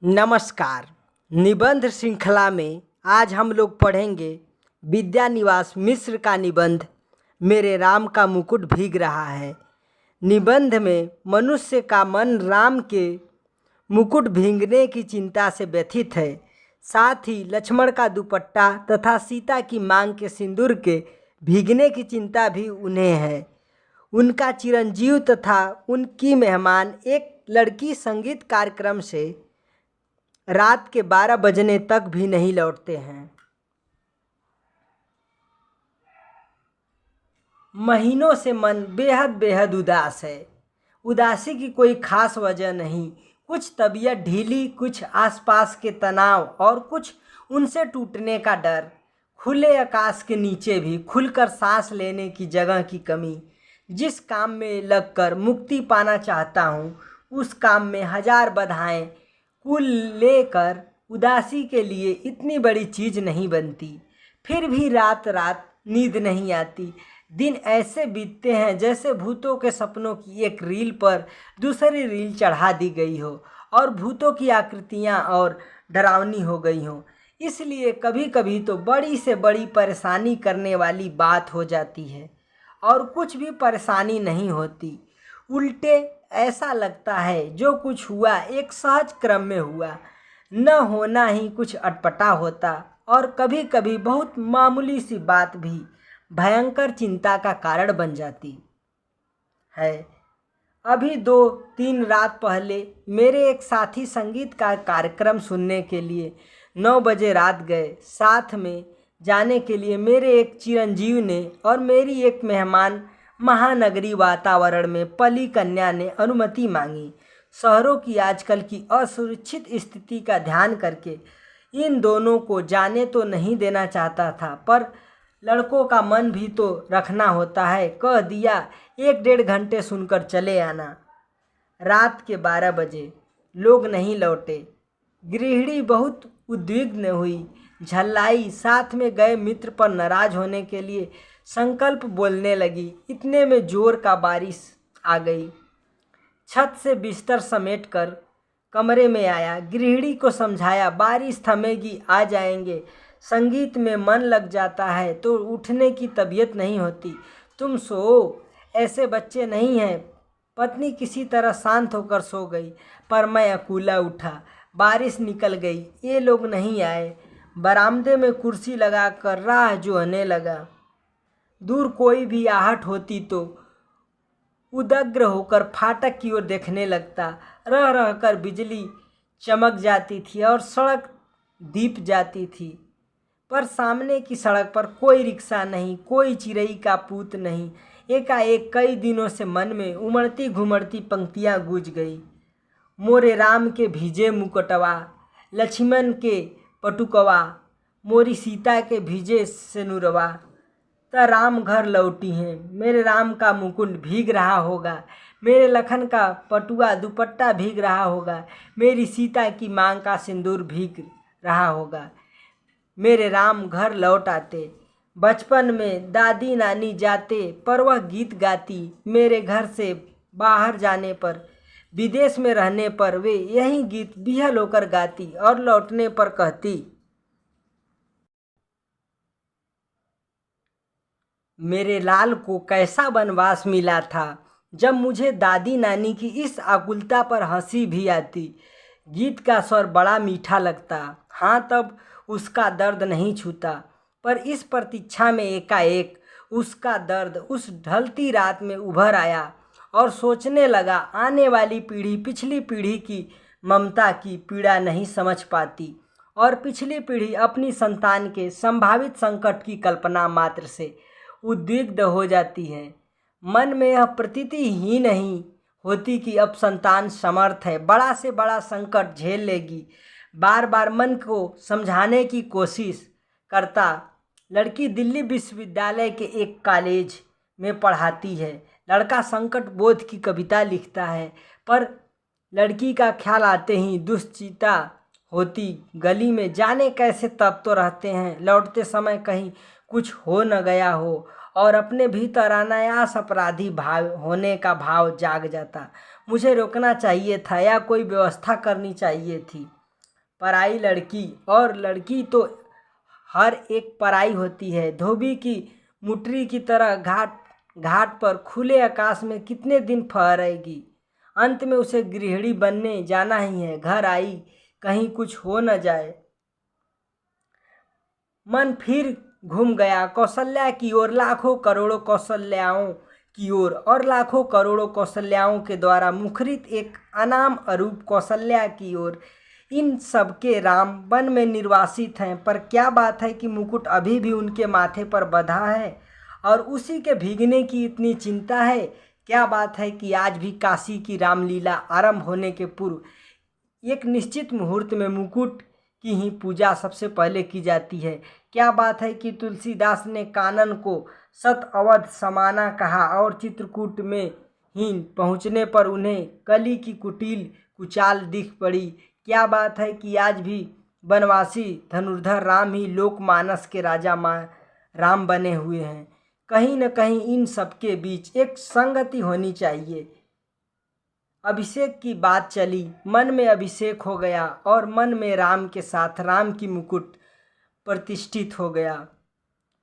नमस्कार। निबंध श्रृंखला में आज हम लोग पढ़ेंगे विद्यानिवास मिश्र का निबंध मेरे राम का मुकुट भीग रहा है। निबंध में मनुष्य का मन राम के मुकुट भीगने की चिंता से व्यथित है। साथ ही लक्ष्मण का दुपट्टा तथा सीता की मांग के सिंदूर के भीगने की चिंता भी उन्हें है। उनका चिरंजीव तथा उनकी मेहमान एक लड़की संगीत कार्यक्रम से रात के 12 बजने तक भी नहीं लौटते हैं। महीनों से मन बेहद बेहद उदास है। उदासी की कोई खास वजह नहीं, कुछ तबीयत ढीली, कुछ आसपास के तनाव और कुछ उनसे टूटने का डर। खुले आकाश के नीचे भी खुलकर सांस लेने की जगह की कमी। जिस काम में लगकर मुक्ति पाना चाहता हूँ उस काम में हजार बाधाएं कुल लेकर उदासी के लिए इतनी बड़ी चीज़ नहीं बनती। फिर भी रात रात नींद नहीं आती। दिन ऐसे बीतते हैं जैसे भूतों के सपनों की एक रील पर दूसरी रील चढ़ा दी गई हो और भूतों की आकृतियाँ और डरावनी हो गई हों। इसलिए कभी कभी तो बड़ी से बड़ी परेशानी करने वाली बात हो जाती है और कुछ भी परेशानी नहीं होती। उल्टे ऐसा लगता है जो कुछ हुआ एक सहज क्रम में हुआ, न होना ही कुछ अटपटा होता। और कभी कभी बहुत मामूली सी बात भी भयंकर चिंता का कारण बन जाती है। अभी 2-3 रात पहले मेरे एक साथी संगीत का कार्यक्रम सुनने के लिए 9 बजे रात गए। साथ में जाने के लिए मेरे एक चिरंजीव ने और मेरी एक मेहमान महानगरी वातावरण में पली कन्या ने अनुमति मांगी। शहरों की आजकल की असुरक्षित स्थिति का ध्यान करके इन दोनों को जाने तो नहीं देना चाहता था, पर लड़कों का मन भी तो रखना होता है। कह दिया 1-1.5 घंटे सुनकर चले आना। रात के 12 बजे लोग नहीं लौटे। गृहिणी बहुत उद्विग्न हुई, झल्लाई। साथ में गए मित्र पर नाराज होने के लिए संकल्प बोलने लगी। इतने में जोर का बारिश आ गई। छत से बिस्तर समेटकर कमरे में आया। गृहिणी को समझाया बारिश थमेगी, आ जाएंगे। संगीत में मन लग जाता है तो उठने की तबीयत नहीं होती। तुम सो, ऐसे बच्चे नहीं हैं। पत्नी किसी तरह शांत होकर सो गई, पर मैं अकेला उठा। बारिश निकल गई, ये लोग नहीं आए। बरामदे में कुर्सी लगाकर राह जोहने लगा। दूर कोई भी आहट होती तो उदग्र होकर फाटक की ओर देखने लगता। रह रहकर बिजली चमक जाती थी और सड़क दीप जाती थी, पर सामने की सड़क पर कोई रिक्शा नहीं, कोई चिरई का पूत नहीं। एकाएक कई दिनों से मन में उमड़ती घुमड़ती पंक्तियाँ गूंज गई। मोरे राम के भीजे मुकुटवा, लक्ष्मण के पटुकवा, मोरी सीता के भीजे सिनुरवा। त राम घर लौटी हैं, मेरे राम का मुकुट भीग रहा होगा, मेरे लखन का पटुआ दुपट्टा भीग रहा होगा, मेरी सीता की मांग का सिंदूर भीग रहा होगा। मेरे राम घर लौट आते। बचपन में दादी नानी जाते पर वह गीत गाती। मेरे घर से बाहर जाने पर, विदेश में रहने पर वे यही गीत बिहल होकर गाती और लौटने पर कहती, मेरे लाल को कैसा वनवास मिला था। जब मुझे दादी नानी की इस आकुलता पर हंसी भी आती। गीत का स्वर बड़ा मीठा लगता। हाँ, तब उसका दर्द नहीं छूता, पर इस प्रतीक्षा में एकाएक उसका दर्द उस ढलती रात में उभर आया और सोचने लगा, आने वाली पीढ़ी पिछली पीढ़ी की ममता की पीड़ा नहीं समझ पाती और पिछली पीढ़ी अपनी संतान के संभावित संकट की कल्पना मात्र से उद्विग्न हो जाती है। मन में यह प्रतीति ही नहीं होती कि अब संतान समर्थ है, बड़ा से बड़ा संकट झेल लेगी। बार बार मन को समझाने की कोशिश करता। लड़की दिल्ली विश्वविद्यालय के एक कॉलेज में पढ़ाती है। लड़का संकट बोध की कविता लिखता है, पर लड़की का ख्याल आते ही दुश्चिंता होती। गली में जाने कैसे तब तो रहते हैं, लौटते समय कहीं कुछ हो न गया हो और अपने भीतर अनायास अपराधी भाव होने का भाव जाग जाता। मुझे रोकना चाहिए था या कोई व्यवस्था करनी चाहिए थी। पराई लड़की, और लड़की तो हर एक पराई होती है। धोबी की मुटरी की तरह घाट पर खुले आकाश में कितने दिन फहरेगी। अंत में उसे गृहिणी बनने जाना ही है। घर आई कहीं कुछ हो न जाए। मन फिर घूम गया कौशल्या की ओर, लाखों करोड़ों कौशल्याओं की ओर, और लाखों करोड़ों कौशल्याओं के द्वारा मुखरित एक अनाम अरूप कौशल्या की ओर। इन सबके राम वन में निर्वासित हैं, पर क्या बात है कि मुकुट अभी भी उनके माथे पर बंधा है और उसी के भीगने की इतनी चिंता है। क्या बात है कि आज भी काशी की रामलीला आरंभ होने के पूर्व एक निश्चित मुहूर्त में मुकुट की ही पूजा सबसे पहले की जाती है। क्या बात है कि तुलसीदास ने कानन को सत अवध समाना कहा और चित्रकूट में ही पहुँचने पर उन्हें कली की कुटिल कुचाल दिख पड़ी। क्या बात है कि आज भी बनवासी धनुर्धर राम ही लोकमानस के राजा राम बने हुए हैं। कहीं न कहीं इन सबके बीच एक संगति होनी चाहिए। अभिषेक की बात चली, मन में अभिषेक हो गया और मन में राम के साथ राम की मुकुट प्रतिष्ठित हो गया।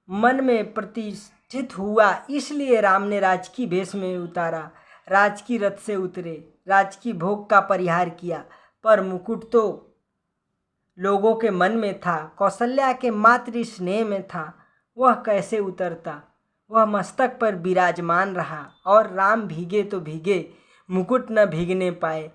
मन में प्रतिष्ठित हुआ, इसलिए राम ने राजकी भेष में उतारा, राजकी रथ से उतरे, राजकी भोग का परिहार किया। पर मुकुट तो लोगों के मन में था, कौशल्या के मातृ स्नेह में था। वह कैसे उतरता? वह मस्तक पर विराजमान रहा और राम भीगे तो भीगे, मुकुट न भीगने पाए,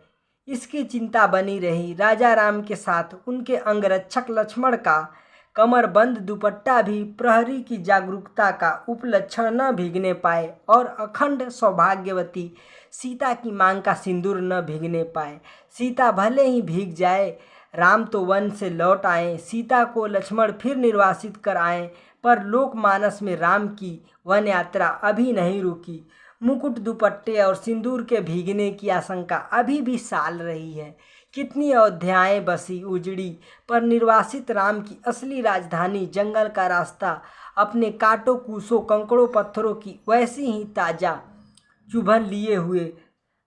इसकी चिंता बनी रही। राजा राम के साथ उनके अंगरक्षक लक्ष्मण का कमरबंद दुपट्टा भी प्रहरी की जागरूकता का उपलक्षण न भीगने पाए और अखंड सौभाग्यवती सीता की मांग का सिंदूर न भीगने पाए। सीता भले ही भीग जाए, राम तो वन से लौट आए, सीता को लक्ष्मण फिर निर्वासित कर आए, पर लोकमानस में राम की वन यात्रा अभी नहीं रुकी। मुकुट दुपट्टे और सिंदूर के भीगने की आशंका अभी भी साल रही है। कितनी अयोध्याएं बसी उजड़ी, पर निर्वासित राम की असली राजधानी जंगल का रास्ता अपने कांटों कूसों कंकड़ों पत्थरों की वैसी ही ताज़ा चुभन लिए हुए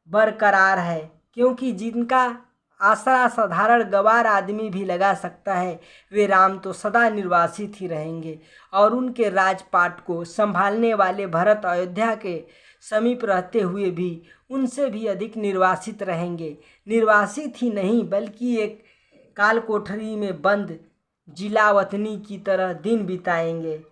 बरकरार है, क्योंकि जिनका आसरा साधारण गवार आदमी भी लगा सकता है, वे राम तो सदा निर्वासित ही रहेंगे और उनके राजपाट को संभालने वाले भरत अयोध्या के समीप रहते हुए भी उनसे भी अधिक निर्वासित रहेंगे। निर्वासित ही नहीं, बल्कि एक काल कोठरी में बंद जिलावतनी की तरह दिन बिताएंगे।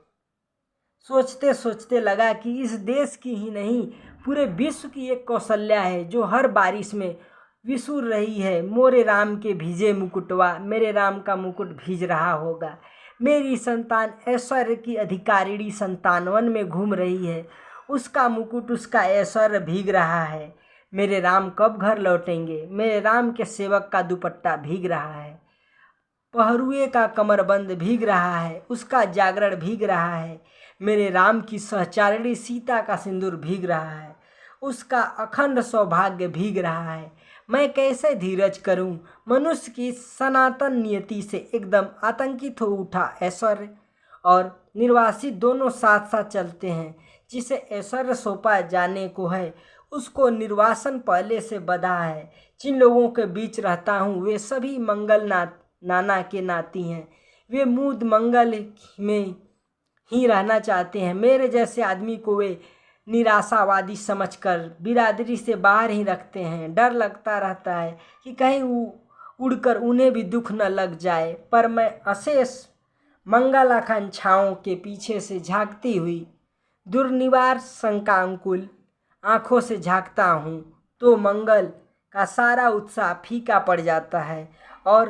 सोचते सोचते लगा कि इस देश की ही नहीं, पूरे विश्व की एक कौशल्या है जो हर बारिश में विसुर रही है। मोरे राम के भीजे मुकुटवा, मेरे राम का मुकुट भीज रहा होगा। मेरी संतान ऐश्वर्य की अधिकारिणी संतान वन में घूम रही है, उसका मुकुट उसका ऐश्वर्य भीग रहा है। मेरे राम कब घर लौटेंगे? मेरे राम के सेवक का दुपट्टा भीग रहा है, पहरुए का कमरबंद भीग रहा है, उसका जागरण भीग रहा है। मेरे राम की सहचारिणी सीता का सिंदूर भीग रहा है, उसका अखंड सौभाग्य भीग रहा है। मैं कैसे धीरज करूं? मनुष्य की सनातन नियति से एकदम आतंकित हो उठा। ऐश्वर्य और निर्वासित दोनों साथ साथ चलते हैं। जिसे ऐश्वर्य सौंपा जाने को है, उसको निर्वासन पहले से बंधा है। जिन लोगों के बीच रहता हूँ, वे सभी मंगल नाना के नाती हैं। वे मूद मंगल में ही रहना चाहते हैं। मेरे जैसे आदमी को वे निराशावादी समझकर बिरादरी से बाहर ही रखते हैं। डर लगता रहता है कि कहीं उड़कर उन्हें भी दुख न लग जाए। पर मैं अशेष मंगल आकांक्षाओं के पीछे से झांकती हुई दुर्निवार शंकाकुल आँखों से झांकता हूँ तो मंगल का सारा उत्साह फीका पड़ जाता है और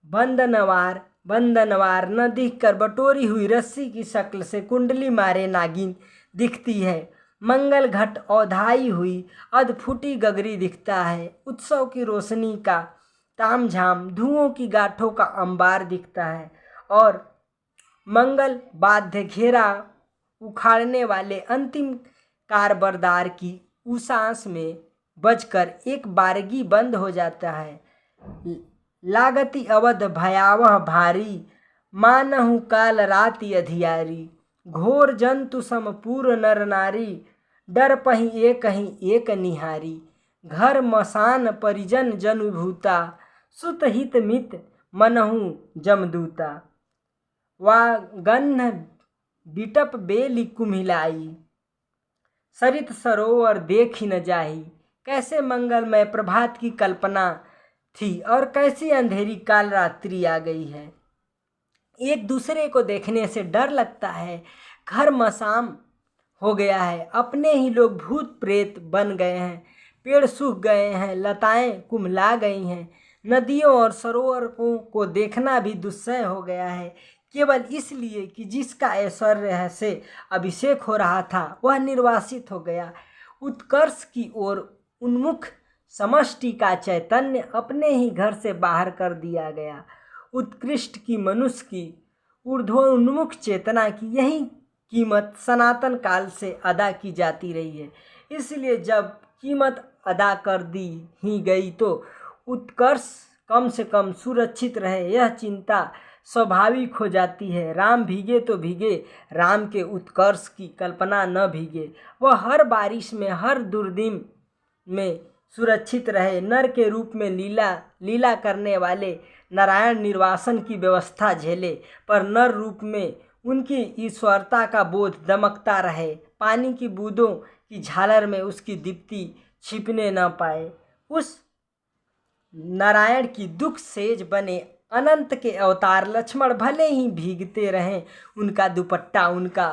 बंदनवार न दिखकर बटोरी हुई रस्सी की शक्ल से कुंडली मारे नागिन दिखती है। मंगल घट औधाई हुई अधफुटी गगरी दिखता है। उत्सव की रोशनी का तामझाम धुओं की गाठों का अंबार दिखता है और मंगल बाध्य घेरा उखाड़ने वाले अंतिम कारबरदार की उसास में बजकर एक बारगी बंद हो जाता है। लागती अवध भयावह भारी, मानहु काल राति अधियारी। घोर जंतु समपूर नर नारी, डर पही एक निहारी। घर मसान परिजन जन विभूता, सुत हित मित मनहु जमदूता। वा गन्ह बिटप बेली कुम्हिलाई। सरित सरोवर देख ही न जाही। कैसे मंगलमय प्रभात की कल्पना थी और कैसी अंधेरी काल रात्रि आ गई है। एक दूसरे को देखने से डर लगता है। घर मसाम हो गया है। अपने ही लोग भूत प्रेत बन गए हैं। पेड़ सूख गए हैं, लताएं कुम्हला गई हैं। नदियों और सरोवरों को देखना भी दुस्सह हो गया है, केवल इसलिए कि जिसका ऐश्वर्य से अभिषेक हो रहा था वह निर्वासित हो गया। उत्कर्ष की ओर उन्मुख समष्टि का चैतन्य अपने ही घर से बाहर कर दिया गया। उत्कृष्ट की मनुष्य की ऊर्ध्वोन्मुख चेतना की यही कीमत सनातन काल से अदा की जाती रही है। इसलिए जब कीमत अदा कर दी ही गई तो उत्कर्ष कम से कम सुरक्षित रहे, यह चिंता स्वाभाविक हो जाती है। राम भीगे तो भीगे, राम के उत्कर्ष की कल्पना न भीगे। वह हर बारिश में, हर दुर्दिन में सुरक्षित रहे। नर के रूप में लीला करने वाले नारायण निर्वासन की व्यवस्था झेले, पर नर रूप में उनकी ईश्वरता का बोध दमकता रहे। पानी की बूंदों की झालर में उसकी दीप्ति छिपने न पाए। उस नारायण की दुख सेज बने अनंत के अवतार लक्ष्मण भले ही भीगते रहें, उनका दुपट्टा, उनका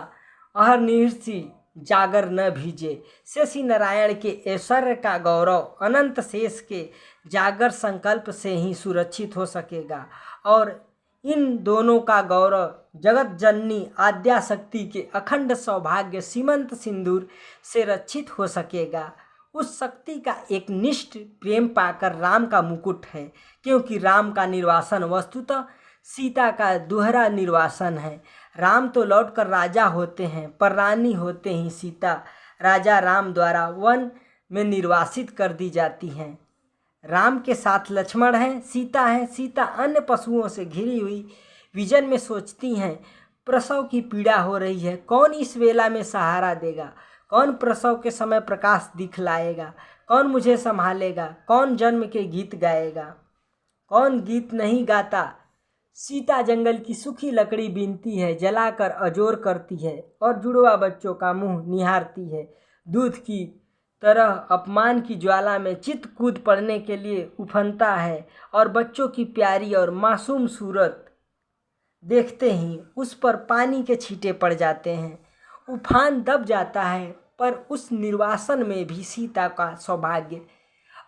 अहर्निशी जागर न भीजे। शेषी नारायण के ऐश्वर्य का गौरव अनंत शेष के जागर संकल्प से ही सुरक्षित हो सकेगा, और इन दोनों का गौरव जगत जननी आद्याशक्ति के अखंड सौभाग्य सीमंत सिंदूर से रक्षित हो सकेगा। उस शक्ति का एक निष्ठ प्रेम पाकर राम का मुकुट है, क्योंकि राम का निर्वासन वस्तुतः सीता का दोहरा निर्वासन है। राम तो लौटकर राजा होते हैं, पर रानी होते ही सीता राजा राम द्वारा वन में निर्वासित कर दी जाती हैं। राम के साथ लक्ष्मण हैं, सीता हैं। सीता अन्य पशुओं से घिरी हुई विजन में सोचती हैं, प्रसव की पीड़ा हो रही है, कौन इस वेला में सहारा देगा, कौन प्रसव के समय प्रकाश दिखलाएगा, कौन मुझे संभालेगा, कौन जन्म के गीत गाएगा, कौन गीत नहीं गाता। सीता जंगल की सूखी लकड़ी बीनती है, जलाकर अजोर करती है और जुड़वा बच्चों का मुंह निहारती है। दूध की तरह अपमान की ज्वाला में चित्त कूद पड़ने के लिए उफनता है, और बच्चों की प्यारी और मासूम सूरत देखते ही उस पर पानी के छींटे पड़ जाते हैं। उफान दब जाता है, पर उस निर्वासन में भी सीता का सौभाग्य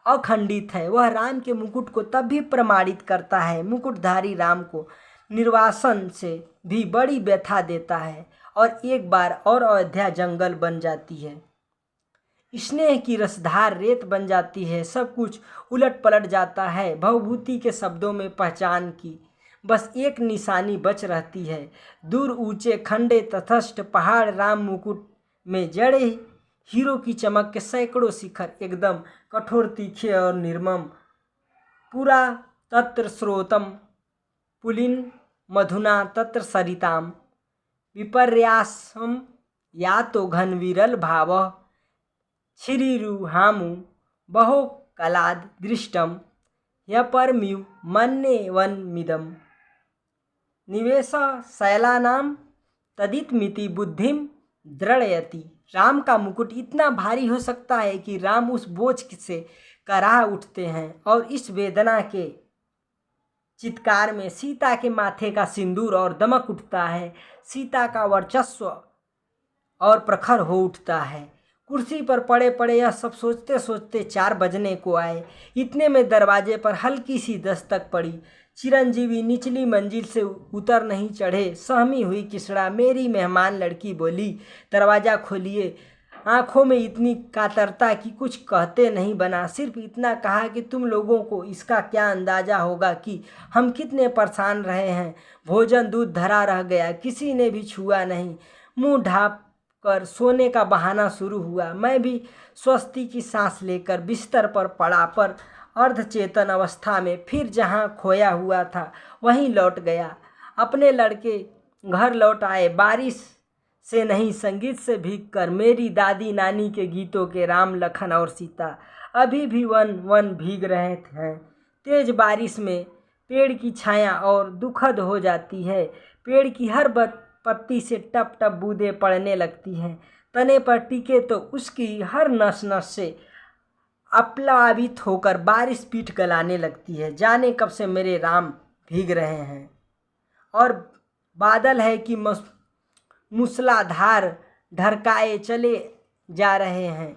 अखंडित है। वह राम के मुकुट को तब भी प्रमाणित करता है। मुकुटधारी राम को निर्वासन से भी बड़ी व्यथा देता है, और एक बार और अयोध्या जंगल बन जाती है। स्नेह की रसधार रेत बन जाती है। सब कुछ उलट पलट जाता है। भवभूति के शब्दों में पहचान की बस एक निशानी बच रहती है। दूर ऊंचे खंडे तटस्थ पहाड़ राम मुकुट में जड़े हीरो की चमक के सैकड़ों शिखर एकदम कठोर, तीखे और निर्मम। पूरा तत्र स्रोतम पुलिन मधुना तत्र सरिताम विपर्यासम या तो घन विरल भाव छिरिरुहामु बहो कलाद दृष्टम यपरम्यु मन्ये वनमिदम निवेश शैलानाम तदितमिति बुद्धिम दृढ़यति। राम का मुकुट इतना भारी हो सकता है कि राम उस बोझ से कराह उठते हैं, और इस वेदना के चित्कार में सीता के माथे का सिंदूर और दमक उठता है। सीता का वर्चस्व और प्रखर हो उठता है। कुर्सी पर पड़े पड़े यह सब सोचते सोचते 4 बजने को आए। इतने में दरवाजे पर हल्की सी दस्तक पड़ी। चिरंजीवी निचली मंजिल से उतर नहीं चढ़े। सहमी हुई किसड़ा मेरी मेहमान लड़की बोली, दरवाज़ा खोलिए। आंखों में इतनी कातरता कि कुछ कहते नहीं बना। सिर्फ इतना कहा कि तुम लोगों को इसका क्या अंदाज़ा होगा कि हम कितने परेशान रहे हैं। भोजन दूध धरा रह गया, किसी ने भी छुआ नहीं। मुंह ढाँप कर सोने का बहाना शुरू हुआ। मैं भी स्वस्ति की सांस लेकर बिस्तर पर पड़ा, पर अर्धचेतन अवस्था में फिर जहाँ खोया हुआ था वहीं लौट गया। अपने लड़के घर लौट आए, बारिश से नहीं संगीत से भीग कर। मेरी दादी नानी के गीतों के राम लखन और सीता अभी भी वन वन भीग रहे हैं। तेज बारिश में पेड़ की छाया और दुखद हो जाती है। पेड़ की हर पत्ती से टप टप बूंदें पड़ने लगती हैं। तने पर टिके तो उसकी हर नस नस से अप्लावित होकर बारिश पीठ गलाने लगती है। जाने कब से मेरे राम भीग रहे हैं और बादल है कि मूसलाधार ढरकाए चले जा रहे हैं।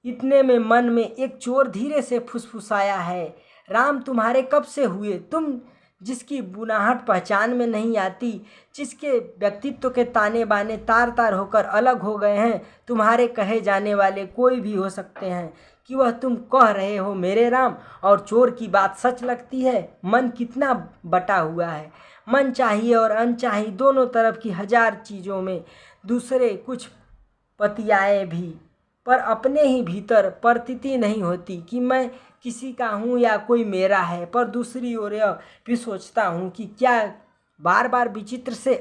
इतने में मन में एक चोर धीरे से फुसफुसाया है, राम तुम्हारे कब से हुए? तुम जिसकी बुनाहट पहचान में नहीं आती, जिसके व्यक्तित्व के ताने बाने तार तार होकर अलग हो गए हैं। तुम्हारे कहे जाने वाले कोई भी हो सकते हैं कि वह तुम कह रहे हो मेरे राम, और चोर की बात सच लगती है। मन कितना बटा हुआ है। मन चाहिए और अनचाही दोनों तरफ की हजार चीज़ों में दूसरे कुछ पतियाए भी, पर अपने ही भीतर प्रतीति नहीं होती कि मैं किसी का हूँ या कोई मेरा है। पर दूसरी ओर यह भी सोचता हूँ कि क्या बार बार विचित्र से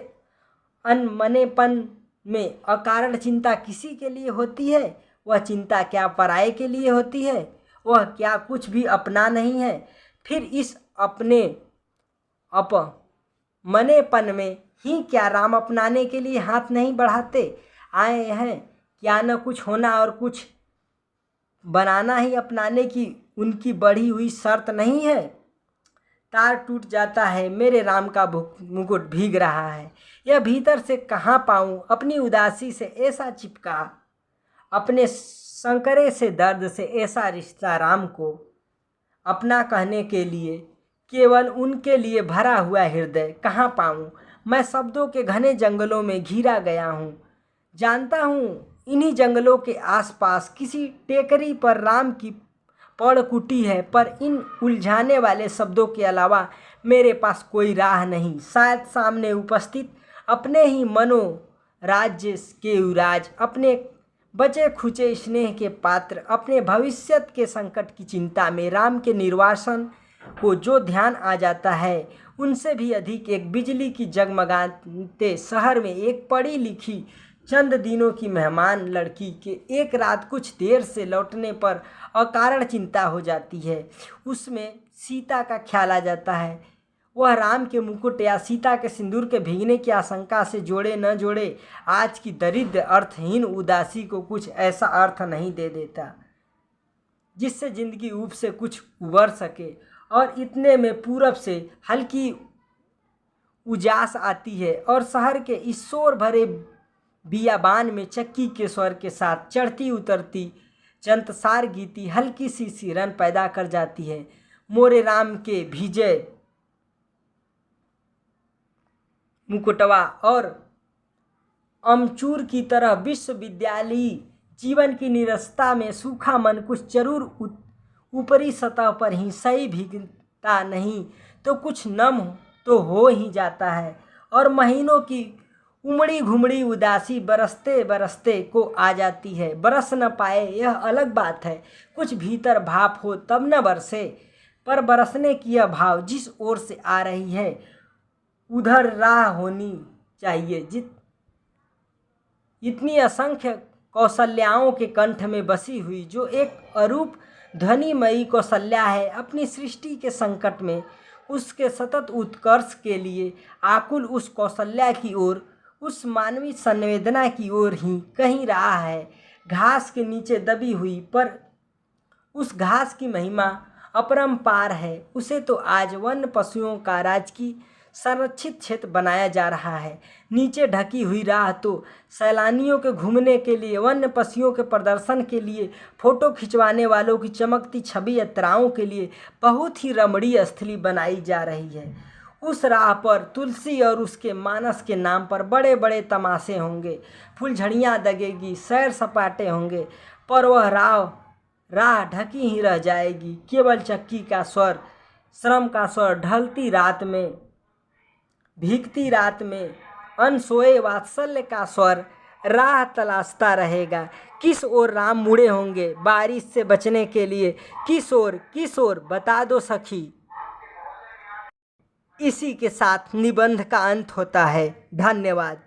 अनमनेपन में अकारण चिंता किसी के लिए होती है? वह चिंता क्या पराये के लिए होती है? वह क्या कुछ भी अपना नहीं है? फिर इस अपने मनेपन में ही क्या राम अपनाने के लिए हाथ नहीं बढ़ाते आए हैं? क्या न कुछ होना और कुछ बनाना ही अपनाने की उनकी बढ़ी हुई शर्त नहीं है? तार टूट जाता है, मेरे राम का मुकुट भीग रहा है। यह भीतर से कहाँ पाऊँ? अपनी उदासी से ऐसा चिपका, अपने संकरे से दर्द से ऐसा रिश्ता राम को अपना कहने के लिए, केवल उनके लिए भरा हुआ हृदय कहाँ पाऊँ? मैं शब्दों के घने जंगलों में घिरा गया हूँ। जानता हूँ इन्हीं जंगलों के आसपास किसी टेकरी पर राम की पड़कुटी है, पर इन उलझाने वाले शब्दों के अलावा मेरे पास कोई राह नहीं। शायद सामने उपस्थित अपने ही मनोराज्य के युवराज, अपने बचे खुचे स्नेह के पात्र, अपने भविष्य के संकट की चिंता में राम के निर्वासन को जो ध्यान आ जाता है, उनसे भी अधिक एक बिजली की जगमगाते शहर में एक पढ़ी लिखी चंद दिनों की मेहमान लड़की के एक रात कुछ देर से लौटने पर अकारण चिंता हो जाती है। उसमें सीता का ख्याल आ जाता है। वह राम के मुकुट या सीता के सिंदूर के भीगने की आशंका से जोड़े न जोड़े, आज की दरिद्र अर्थहीन उदासी को कुछ ऐसा अर्थ नहीं दे देता जिससे जिंदगी ऊब से कुछ उबर सके। और इतने में पूरब से हल्की उजास आती है और शहर के इस शोर भरे बियाबान में चक्की के स्वर के साथ चढ़ती उतरती चंतसार गीती हल्की सी सिरन पैदा कर जाती है। मोरे राम के भीजे मुकुटवा और अमचूर की तरह विश्वविद्यालयी जीवन की निरस्ता में सूखा मन कुछ जरूर ऊपरी सतह पर ही सही भीगता नहीं तो कुछ नम तो हो ही जाता है। और महीनों की उमड़ी घुमड़ी उदासी बरसते बरसते को आ जाती है। बरस न पाए यह अलग बात है, कुछ भीतर भाप हो तब न बरसे। पर बरसने की यह भाव जिस ओर से आ रही है उधर राह होनी चाहिए। इतनी असंख्य कौशल्याओं के कंठ में बसी हुई जो एक अरूप ध्वनिमयी कौशल्या है, अपनी सृष्टि के संकट में उसके सतत उत्कर्ष के लिए आकुल उस कौशल्या की ओर, उस मानवीय संवेदना की ओर ही कहीं रहा है। घास के नीचे दबी हुई, पर उस घास की महिमा अपरंपार है। उसे तो आज वन्य पशुओं का राजकीय संरक्षित क्षेत्र बनाया जा रहा है। नीचे ढकी हुई राह तो सैलानियों के घूमने के लिए, वन्य पक्षियों के प्रदर्शन के लिए, फोटो खिंचवाने वालों की चमकती छवि यात्राओं के लिए बहुत ही रमणीय स्थली बनाई जा रही है। उस राह पर तुलसी और उसके मानस के नाम पर बड़े बड़े तमाशे होंगे, फुलझड़ियाँ दगेगी, सैर सपाटे होंगे, पर वह राह ढकी ही रह जाएगी। केवल चक्की का स्वर, श्रम का स्वर ढलती रात में, भीगती रात में, अनसोए वात्सल्य का स्वर राह तलाशता रहेगा। किस ओर राम मुड़े होंगे बारिश से बचने के लिए? किस ओर बता दो सखी। इसी के साथ निबंध का अंत होता है। धन्यवाद।